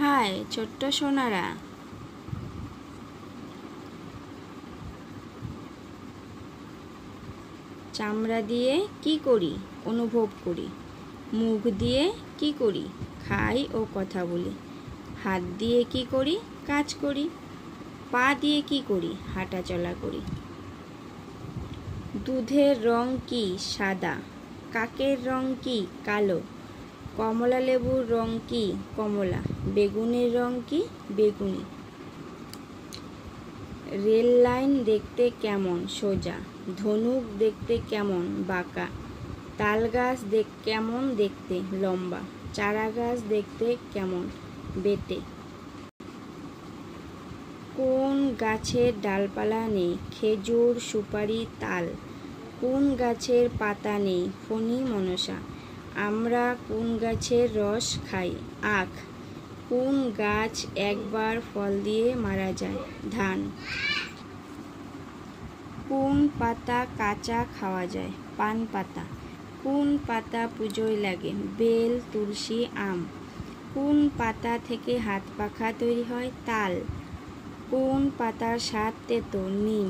High ছোট্ট সোনারা, চামড়া দিয়ে কি করি অনুভব করি, মুখ দিয়ে কি করি খাই ও কথা বলি, হাত দিয়ে কি করি কাজ করি, পা দিয়ে কি করি হাঁটা চলা করি। দুধের রং কি সাদা, কাকের রং কি কালো, কমলা লেবুর রং কি কমলা, বেগুনের রং কি বেগুনি। রেল লাইন দেখতে কেমন সোজা, ধনুক দেখতে কেমন বাঁকা, তাল গাছ কেমন দেখতে লম্বা, চারা গাছ দেখতে কেমন বেঁটে। কোন গাছের ডালপালা নেই খেজুর সুপারি তাল, কোন গাছের পাতা নেই ফণি মনসা, আমরা কোন গাছের রস খাই আখ, কোন গাছ একবার ফল দিয়ে মারা যায় ধান। কোন পাতা কাঁচা খাওয়া যায় পান পাতা, কোন পাতা পুজোয় লাগে বেল তুলসী আম, কোন পাতা থেকে হাত পাখা তৈরি হয় তাল, কোন পাতার স্বাদ তেতো নিম।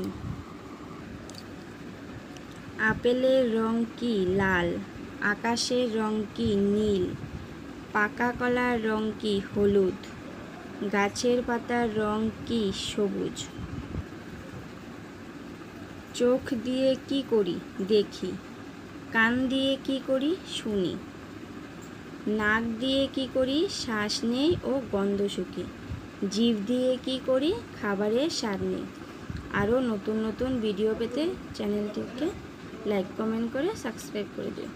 আপেলের রং কি লাল, আকাশের রং কি নীল, পাকা কলার রং কি হলুদ, গাছের পাতার রং কি সবুজ। চোখ দিয়ে কি করি দেখি, কান দিয়ে কি করি শুনি, নাক দিয়ে কি করি শ্বাস নেই ও গন্ধ শুকি, জিভ দিয়ে কি করি খাবারের স্বাদ নেই। আরও নতুন নতুন ভিডিও পেতে চ্যানেলটিকে লাইক কমেন্ট করে সাবস্ক্রাইব করে দিও।